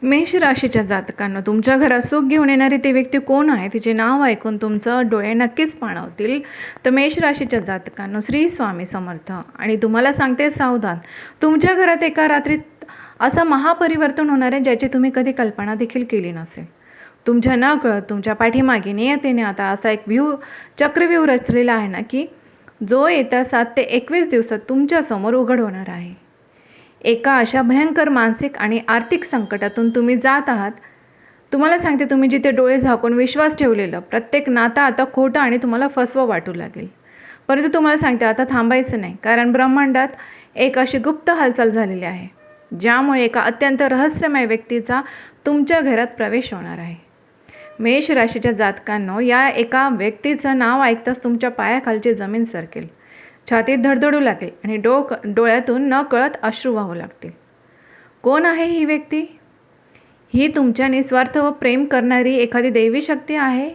मेष राशीच्या जातकांनो, तुमच्या घरात सुख घेऊन येणारी ती व्यक्ती कोण आहे, तिचे नाव ऐकून तुमचं डोळे नक्कीच पाणावतील. तर मेष राशीच्या जातकांनो, श्री स्वामी समर्थ. आणि तुम्हाला सांगते सावधान, तुमच्या घरात एका रात्रीत असं महापरिवर्तन होणार आहे ज्याची तुम्ही कधी कल्पना देखील केली नसेल. तुमच्या नकळत तुमच्या पाठीमागे नियतीने आता असा एक चक्रव्यूह रचलेला आहे ना, की जो येत्या 7 ते 21 दिवसात तुमच्यासमोर उघड होणार आहे. एका अशा भयंकर मानसिक आणि आर्थिक संकटातून तुम्ही जात आहात. तुम्हाला सांगते, तुम्ही जिथे डोळे झाकून विश्वास ठेवलेलं प्रत्येक नातं आता खोटं आणि तुम्हाला फसवं वाटू लागेल. परंतु तुम्हाला सांगते, आता थांबायचं नाही, कारण ब्रह्मांडात एक अशी गुप्त हालचाल झालेली आहे ज्यामुळे एका अत्यंत रहस्यमय व्यक्तीचा तुमच्या घरात प्रवेश होणार आहे. मेष राशीच्या जातकांनो, या एका व्यक्तीचं नाव ऐकताच तुमच्या पायाखालची जमीन सरकेल, छातीत धडधडू लागेल आणि डोळ्यातून न कळत अश्रू वाहू लागतील. कोण आहे ही व्यक्ती? ही तुमच्या निस्वार्थ व प्रेम करणारी एखादी दैवी शक्ती आहे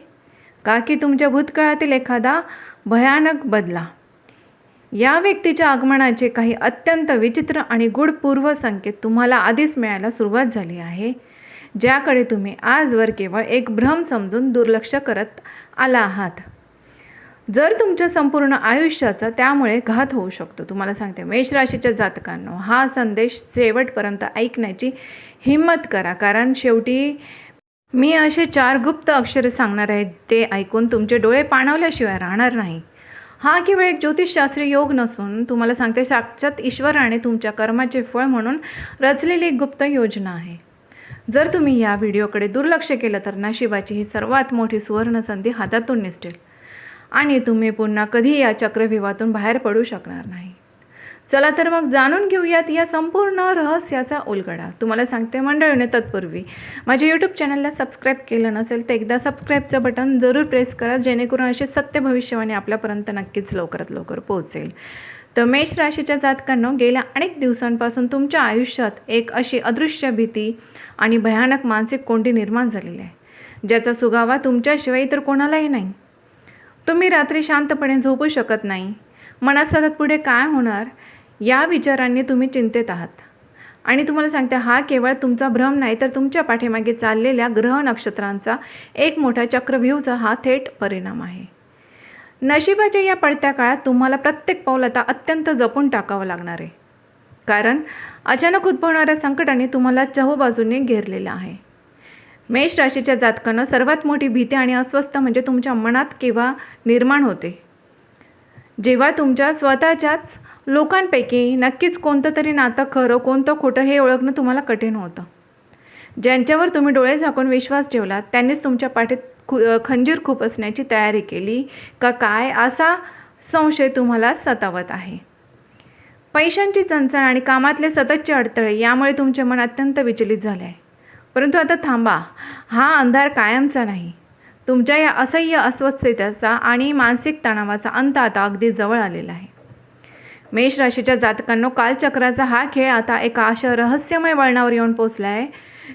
का, की तुमच्या भूतकाळातील एखादा भयानक बदला? या व्यक्तीच्या आगमनाचे काही अत्यंत विचित्र आणि गूढ पूर्वसंकेत तुम्हाला आधीच मिळायला सुरुवात झाली आहे, ज्याकडे तुम्ही आजवर केवळ एक भ्रम समजून दुर्लक्ष करत आला आहात. जर तुमच्या संपूर्ण आयुष्याचा त्यामुळे घात होऊ शकतो. तुम्हाला सांगते, मेष राशीच्या जातकांनो, हा संदेश शेवटपर्यंत ऐकण्याची हिंमत करा, कारण शेवटी मी असे 4 गुप्त अक्षरे सांगणार आहेत, ते ऐकून तुमचे डोळे पाणावल्याशिवाय राहणार नाही. हा केवळ एक ज्योतिषशास्त्री योग नसून, तुम्हाला सांगते, साक्षात ईश्वराने तुमच्या कर्माचे फळ म्हणून रचलेली एक गुप्त योजना आहे. जर तुम्ही या व्हिडिओकडे दुर्लक्ष केलं तर नशिबाची ही सर्वात मोठी सुवर्ण संधी हातातून निसटेल आणि तुम्ही पुन्हा कधी या चक्रव्यूहातून बाहेर पडू शकणार नाही. चला तर मग जाणून घेऊयात या संपूर्ण रहस्याचा उलगडा. तुम्हाला सांगते मंडळीने, तत्पूर्वी माझ्या यूट्यूब चॅनलला सबस्क्राईब केलं नसेल तर एकदा सबस्क्राईबचं बटन जरूर प्रेस करा, जेणेकरून असे सत्य भविष्यवाणी आपल्यापर्यंत नक्कीच लवकरात लवकर पोहोचेल. तर मेष राशीच्या जातकांनो, गेल्या अनेक दिवसांपासून तुमच्या आयुष्यात एक अशी अदृश्य भीती आणि भयानक मानसिक कोंडी निर्माण झालेली आहे, ज्याचा सुगावा तुमच्याशिवाय इतर कोणालाही नाही. तुम्ही रात्री शांतपणे झोपू शकत नाही. मनात सतत पुढे काय होणार या विचारांनी तुम्ही चिंतेत आहात. आणि तुम्हाला सांगते, हा केवळ तुमचा भ्रम नाही, तर तुमच्या पाठीमागे चाललेल्या ग्रह नक्षत्रांचा एक मोठा चक्रव्यूहाचा हा थेट परिणाम आहे. नशिबाच्या या पडत्या काळात तुम्हाला प्रत्येक पाऊल आता अत्यंत जपून टाकावं लागणार आहे, कारण अचानक उद्भवणाऱ्या संकटाने तुम्हाला चहूबाजूने घेरलेलं आहे. मेष राशीच्या जातकांना सर्वात मोठी भीती आणि अस्वस्थ म्हणजे तुमच्या मनात केव्हा निर्माण होते, जेव्हा तुमच्या स्वतःच्याच लोकांपैकी नक्कीच कोणतं तरी नातं खरं कोणतं खोटं हे ओळखणं तुम्हाला कठीण होतं. ज्यांच्यावर तुम्ही डोळे झाकून विश्वास ठेवला त्यांनीच तुमच्या पाठीत खंजीर खुपसण्याची तयारी केली का काय, असा संशय तुम्हाला सतावत आहे. पैशांची चणचण आणि कामातले सततचे अडथळे यामुळे तुमचे मन अत्यंत विचलित झाले आहे. परंतु आता थांबा, हा अंधार कायमचा नाही. तुमच्या या असह्य अस्वस्थतेचा आणि मानसिक तणावाचा अंत आता अगदी जवळ आलेला आहे. मेष राशीच्या जातकांनो, कालचक्राचा हा खेळ आता एका अशा रहस्यमय वळणावर येऊन पोचला आहे,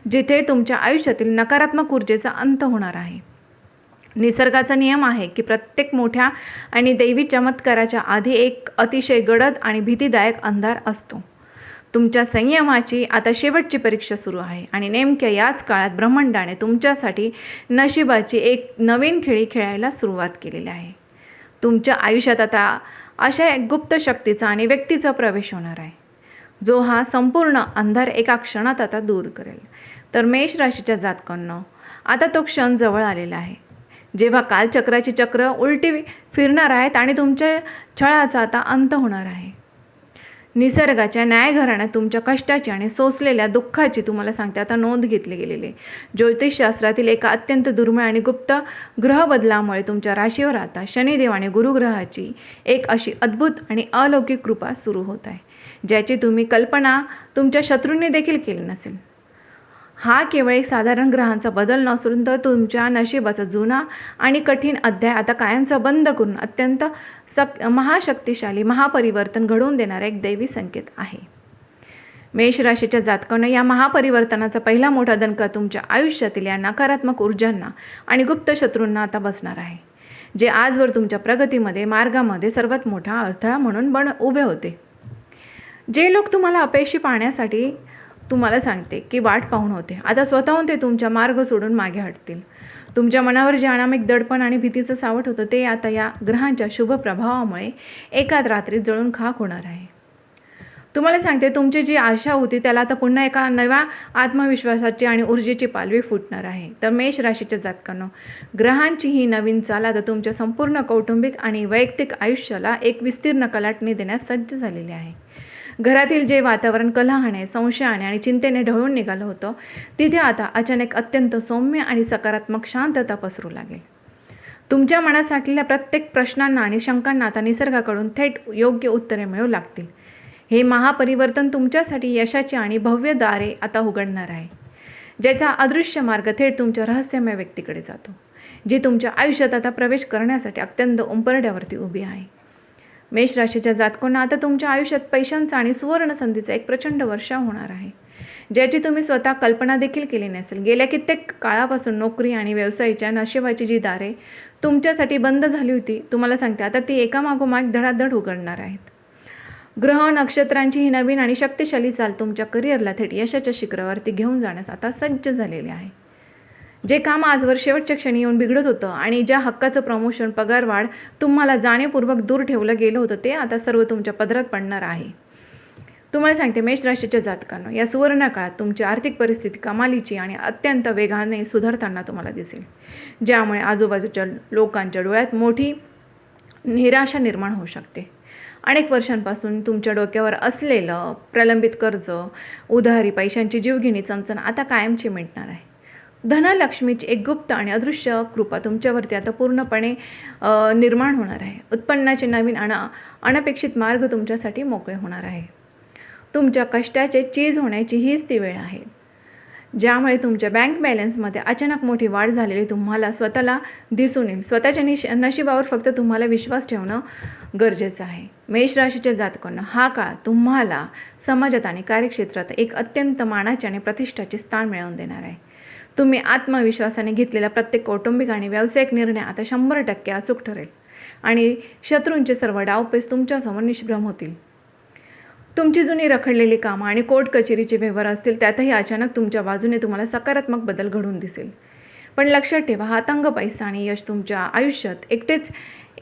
जिथे तुमच्या आयुष्यातील नकारात्मक ऊर्जेचा अंत होणार आहे. निसर्गाचा नियम आहे की प्रत्येक मोठ्या आणि दैवी चमत्काराच्या आधी एक अतिशय गडद आणि भीतीदायक अंधार असतो. तुमच्या संयमाची आता शेवटची परीक्षा सुरू आहे आणि नेमक्या याच काळात ब्रह्मांडाने तुमच्यासाठी नशिबाची एक नवीन खेळी खेळायला सुरुवात केलेली आहे. तुमच्या आयुष्यात आता अशा एक गुप्त शक्तीचा आणि व्यक्तीचा प्रवेश होणार आहे, जो हा संपूर्ण अंधार एका क्षणात आता दूर करेल. तर मेष राशीच्या जातकांनो, आता तो क्षण जवळ आलेला आहे, जेव्हा कालचक्राची चक्र उलटी फिरणार आहेत आणि तुमच्या छळाचा आता अंत होणार आहे. निसर्गाच्या न्यायघराण्यात तुमच्या कष्टाची आणि सोसलेल्या दुःखाची, तुम्हाला सांगते, आता नोंद घेतली गेलेली. ज्योतिषशास्त्रातील एका अत्यंत दुर्मिळ आणि गुप्त ग्रह बदलामुळे तुमच्या राशीवर आता शनिदेव आणि गुरुग्रहाची एक अशी अद्भुत आणि अलौकिक कृपा सुरू होत आहे, ज्याची तुम्ही कल्पना तुमच्या शत्रूंनी देखील केली नसेल. हा केवळ एक साधारण ग्रहांचा बदल नसून तर तुमच्या नशिबाचा जुना आणि कठीण अध्याय आता कायमचा बंद करून अत्यंत महाशक्तिशाली महापरिवर्तन घडवून देणारा एक दैवी संकेत आहे. मेष राशीच्या जातकांना, या महापरिवर्तनाचा पहिला मोठा दणका तुमच्या आयुष्यातील या नकारात्मक ऊर्जांना आणि गुप्त शत्रूंना आता बसणार आहे, जे आजवर तुमच्या प्रगतीमध्ये मार्गामध्ये सर्वात मोठा अडथळा म्हणून उभे होते. जे लोक तुम्हाला अपयशी पाहण्यासाठी तुम्हाला सांगते की वाट पाहून होते. आता स्वतःहून ते तुमचा मार्ग सोडून मागे हटतील. तुमच्या मनावर जे अनामिक दडपण आणि भीतीचं सावट होतं ते आता या ग्रहांच्या शुभ प्रभावामुळे एकाच रात्रीत जळून खाक होणार आहे. तुम्हाला सांगते, तुमची जी आशा होती त्याला आता पुन्हा एका नव्या आत्मविश्वासाची आणि ऊर्जेची पालवी फुटणार आहे. तर मेष राशीच्या जातकांनो, ग्रहांची ही नवीन चाल आता तुमच्या संपूर्ण कौटुंबिक आणि वैयक्तिक आयुष्याला एक विस्तीर्ण कलाटणी देण्यास सज्ज झालेली आहे. घरातील जे वातावरण कलहाने, संशयाने आणि चिंतेने ढवळून निघालं होतं, तिथे आता अचानक अत्यंत सौम्य आणि सकारात्मक शांतता पसरू लागेल. तुमच्या मनात साठलेल्या प्रत्येक प्रश्नांना आणि शंकांना आता निसर्गाकडून थेट योग्य उत्तरे मिळू लागतील. हे महापरिवर्तन तुमच्यासाठी यशाची आणि भव्य दारे आता उघडणार आहे, ज्याचा अदृश्य मार्ग थेट तुमच्या रहस्यमय व्यक्तीकडे जातो, जी तुमच्या आयुष्यात आता प्रवेश करण्यासाठी अत्यंत उंबरड्यावरती उभी आहे. मेष राशीच्या जातकांना आता तुमच्या आयुष्यात पैशांचा आणि सुवर्ण संधीचा एक प्रचंड वर्षाव होणार आहे, ज्याची तुम्ही स्वतः कल्पना देखील केली नसेल. गेल्या कित्येक काळापासून नोकरी आणि व्यवसायाच्या नशिबाची जी दारे तुमच्यासाठी बंद झाली होती, तुम्हाला सांगते आता ती एकामागोमाग धडाधड उघडणार आहेत. ग्रह नक्षत्रांची ही नवीन आणि शक्तिशाली चाल तुमच्या करिअरला थेट यशाच्या शिखरावरती घेऊन जाण्यास आता सज्ज झालेले आहे. जे काम आजवर शेवटच्या क्षणी येऊन बिघडत होतं आणि ज्या हक्काचं प्रमोशन, पगारवाढ तुम्हाला जाणीवपूर्वक दूर ठेवलं गेलं होतं, ते आता सर्व तुमच्या पदरात पडणार आहे. तुम्हाला सांगते, मेष राशीच्या जातकांनो, या सुवर्ण काळात तुमची आर्थिक परिस्थिती कमालीची आणि अत्यंत वेगाने सुधारताना तुम्हाला दिसेल, ज्यामुळे आजूबाजूच्या लोकांच्या डोळ्यात मोठी निराशा निर्माण होऊ शकते. अनेक वर्षांपासून तुमच्या डोक्यावर असलेलं प्रलंबित कर्ज, उधारी, पैशांची जीवघेणी चणचण आता कायमची मिटणार आहे. धनलक्ष्मीची एक गुप्त आणि अदृश्य कृपा तुमच्यावरती आता पूर्णपणे निर्माण होणार आहे. उत्पन्नाचे नवीन अनपेक्षित मार्ग तुमच्यासाठी मोकळे होणार आहे. तुमच्या कष्टाचे चीज होण्याची हीच ती वेळ आहे, ज्यामुळे तुमच्या बँक बॅलन्समध्ये अचानक मोठी वाढ झालेली तुम्हाला स्वतःला दिसून येईल. स्वतःच्या नशिबावर फक्त तुम्हाला विश्वास ठेवणं गरजेचं आहे. मेष राशीच्या जातकांना हा काळ तुम्हाला समाजात आणि कार्यक्षेत्रात एक अत्यंत मानाचे आणि प्रतिष्ठाचे स्थान मिळवून देणार आहे. तुम्ही आत्मविश्वासाने घेतलेला प्रत्येक कौटुंबिक आणि व्यावसायिक निर्णय आता 100% अचूक ठरेल आणि शत्रूंचे सर्व डावपेच तुमच्यासमोर निष्प्रभ होतील. तुमची जुनी रखडलेली कामं आणि कोर्ट कचेरीचे व्यवहार असतील, त्यातही अचानक तुमच्या बाजूने तुम्हाला सकारात्मक बदल घडून दिसेल. पण लक्षात ठेवा, हा तंग पैसा आणि यश तुमच्या आयुष्यात एकटेच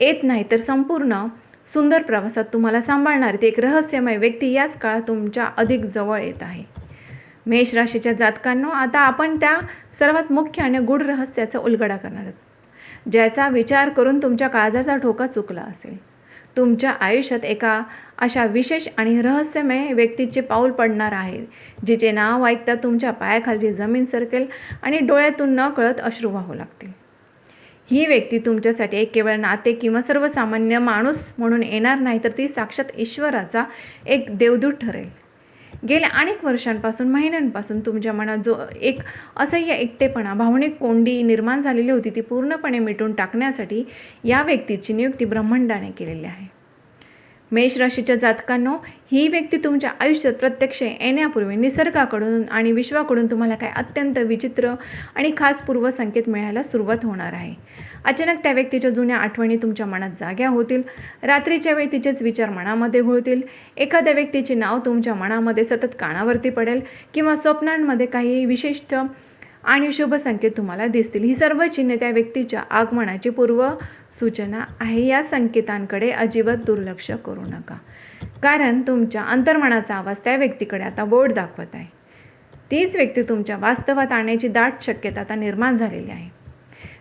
येत नाही, तर संपूर्ण सुंदर प्रवासात तुम्हाला सांभाळणारी ती एक रहस्यमय व्यक्ती याच काळात तुमच्या अधिक जवळ येत आहे. मेष राशीच्या जातकांनो, आता आपण त्या सर्वात मुख्य आणि गूढ रहस्याचा उलगडा करणार आहोत, ज्याचा विचार करून तुमच्या काळजाचा ठोका चुकला असेल. तुमच्या आयुष्यात एका अशा विशेष आणि रहस्यमय व्यक्तीचे पाऊल पडणार आहे, जिचे नाव ऐकता तुमच्या पायाखालची जमीन सरकेल आणि डोळ्यातून न कळत अश्रू वाहू लागतील. ही व्यक्ती तुमच्यासाठी एक केवळ नाते किंवा सर्वसामान्य माणूस म्हणून येणार नाही, तर ती साक्षात ईश्वराचा एक देवदूत ठरेल. गेल्या अनेक वर्षांपासून, महिन्यांपासून तुमच्या मनात जो एक असह्य एकटेपणा, भावनिक कोंडी निर्माण झालेली होती, ती पूर्णपणे मिटून टाकण्यासाठी या व्यक्तीची नियुक्ती ब्रह्मांडाने केलेली आहे. मेष राशीच्या जातकांनो, ही व्यक्ती तुमच्या आयुष्यात प्रत्यक्ष येण्यापूर्वी निसर्गाकडून आणि विश्वाकडून तुम्हाला काय अत्यंत विचित्र आणि खास पूर्वसंकेत मिळायला सुरुवात होणार आहे. अचानक त्या व्यक्तीच्या जुन्या आठवणी तुमच्या मनात जाग्या होतील. रात्रीच्या वेळी तिचेच विचार मनामध्ये घोळतील. एखाद्या व्यक्तीचे नाव तुमच्या मनामध्ये सतत कानावरती पडेल किंवा स्वप्नांमध्ये काही विशिष्ट आणि शुभ संकेत तुम्हाला दिसतील. ही सर्व चिन्हे त्या व्यक्तीच्या आगमनाची पूर्व सूचना आहे. या संकेतांकडे अजिबात दुर्लक्ष करू नका, कारण तुमच्या अंतर्मनाचा आवाज त्या व्यक्तीकडे आता बोट दाखवत आहे. तीच व्यक्ती तुमच्या वास्तवात आणण्याची दाट शक्यता आता निर्माण झालेली आहे.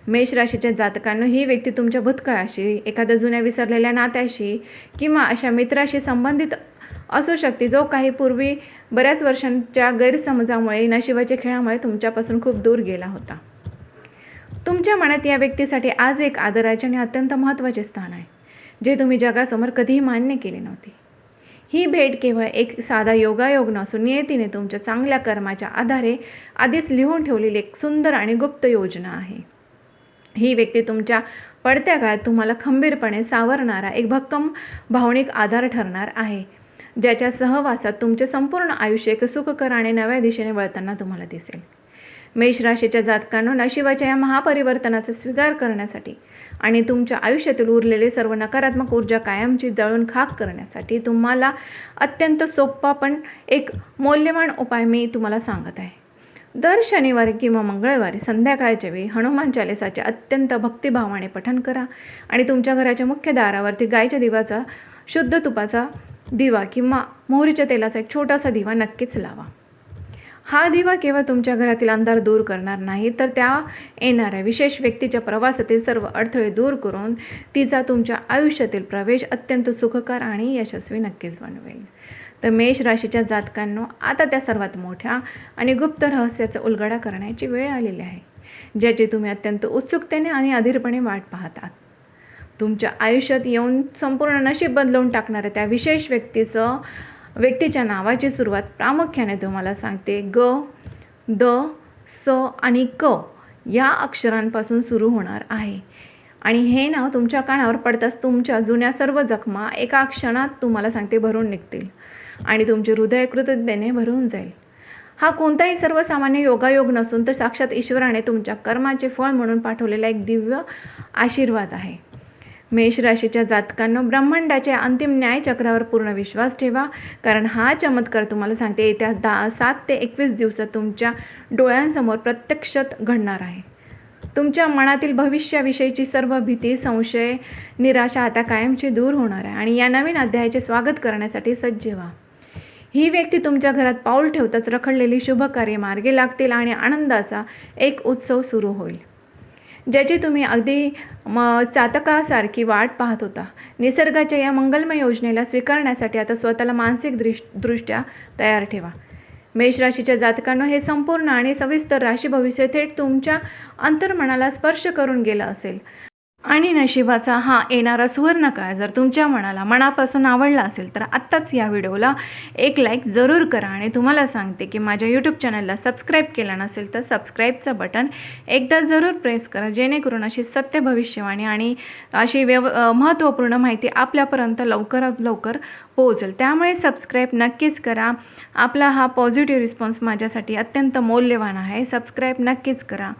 मेष राशीच्या जातकांनो, ही व्यक्ती तुमच्या भूतकाळाशी, एखाद्या जुन्या विसरलेल्या नात्याशी किंवा अशा मित्राशी संबंधित असू शकते, जो काही पूर्वी बऱ्याच वर्षांच्या गैरसमजामुळे, नशिबाच्या खेळामुळे तुमच्यापासून खूप दूर गेला होता. तुमच्या मनात या व्यक्तीसाठी आज एक आदराचे आणि अत्यंत महत्त्वाचे स्थान आहे, जे तुम्ही जगासमोर कधीही मान्य केले नव्हते. ही भेट केवळ एक साधा योगायोग नसून नियतीने तुमच्या चांगल्या कर्माच्या आधारे आधीच लिहून ठेवलेली एक सुंदर आणि गुप्त योजना आहे. ही व्यक्ती तुमच्या पडत्या काळात तुम्हाला खंबीरपणे सावरणारा एक भक्कम भावनिक आधार ठरणार आहे, ज्याच्या सहवासात तुमचे संपूर्ण आयुष्य एक सुखकर आणि नव्या दिशेने वळताना तुम्हाला दिसेल. मेष राशीच्या जातकांनो, नशिबाच्या या महापरिवर्तनाचा स्वीकार करण्यासाठी आणि तुमच्या आयुष्यातील उरलेले सर्व नकारात्मक ऊर्जा कायमची जळून खाक करण्यासाठी तुम्हाला अत्यंत सोपा पण एक मौल्यवान उपाय मी तुम्हाला सांगत आहे. दर शनिवारी किंवा मंगळवारी संध्याकाळच्या वेळी हनुमान चालिसाचे अत्यंत भक्तिभावाने पठण करा आणि तुमच्या घराच्या मुख्य दारावरती गायच्या दिवाचा शुद्ध तुपाचा दिवा किंवा मोहरीच्या तेलाचा एक छोटासा दिवा नक्कीच लावा. हा दिवा केवळ तुमच्या घरातील अंधार दूर करणार नाही, तर त्या येणाऱ्या विशेष व्यक्तीच्या प्रवासातील सर्व अडथळे दूर करून तिचा तुमच्या आयुष्यातील प्रवेश अत्यंत सुखकर आणि यशस्वी नक्कीच बनवेल. तर मेष राशीच्या जातकांनो, आता त्या सर्वात मोठ्या आणि गुप्त रहस्याचा उलगडा करण्याची वेळ आलेली आहे, ज्याची तुम्ही अत्यंत उत्सुकतेने आणि अधीरपणे वाट पाहतात. तुमच्या आयुष्यात येऊन संपूर्ण नशीब बदलवून टाकणाऱ्या त्या विशेष व्यक्तीच्या नावाची सुरुवात प्रामुख्याने तुम्हाला सांगते ग, द, स आणि क या अक्षरांपासून सुरू होणार आहे. आणि हे नाव तुमच्या कानावर पडताच तुमच्या जुन्या सर्व जखमा एका क्षणात तुम्हाला सांगते भरून निघतील आणि तुमचे हृदय कृतज्ञतेने भरून जाईल. हा कोणताही सर्वसामान्य योगायोग नसून तर साक्षात ईश्वराने तुमच्या कर्माचे फळ म्हणून पाठवलेला एक दिव्य आशीर्वाद आहे. मेष राशीच्या जातकांनो, ब्रह्मांडाच्या अंतिम न्यायचक्रावर पूर्ण विश्वास ठेवा, कारण हा चमत्कार तुम्हाला सांगते येत्या 7 ते 21 दिवसात तुमच्या डोळ्यांसमोर प्रत्यक्षात घडणार आहे. तुमच्या मनातील भविष्याविषयीची सर्व भीती, संशय, निराशा आता कायमची दूर होणार आहे आणि या नवीन अध्यायाचे स्वागत करण्यासाठी सज्ज व्हा. ही व्यक्ती तुमच्या घरात पाऊल ठेवताच रखडलेली शुभकार्य मार्गी लागतील आणि आनंदाचा एक उत्सव सुरू होईल, ज्याची तुम्ही अगदी चातकासारखी वाट पाहत होता. निसर्गाच्या या मंगलमय योजनेला स्वीकारण्यासाठी आता स्वतःला मानसिक दृष्ट्या तयार ठेवा. मेष राशीच्या जातकांनो, हे संपूर्ण आणि सविस्तर राशी भविष्य थेट तुमच्या अंतर्मनाला स्पर्श करून गेलं असेल आणि नशिबाचा हा येणारा सुवर्ण काळ जर तुमच्या मनापासून आवडला असेल तर आत्ताच या व्हिडिओला एक लाईक जरूर करा. आणि तुम्हाला सांगते की माझ्या यूट्यूब चॅनलला सबस्क्राईब केलं नसेल तर सबस्क्राईबचं बटन एकदा जरूर प्रेस करा, जेणेकरून अशी सत्य भविष्यवाणी आणि अशी महत्त्वपूर्ण माहिती आपल्यापर्यंत लवकरात लवकर पोहोचेल. त्यामुळे सबस्क्राईब नक्कीच करा. आपला हा पॉझिटिव्ह रिस्पॉन्स माझ्यासाठी अत्यंत मौल्यवान आहे. सबस्क्राईब नक्कीच करा.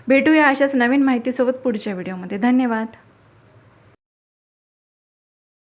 भेटूया अशाच नवीन माहितीसोबत पुढच्या व्हिडिओमध्ये. धन्यवाद.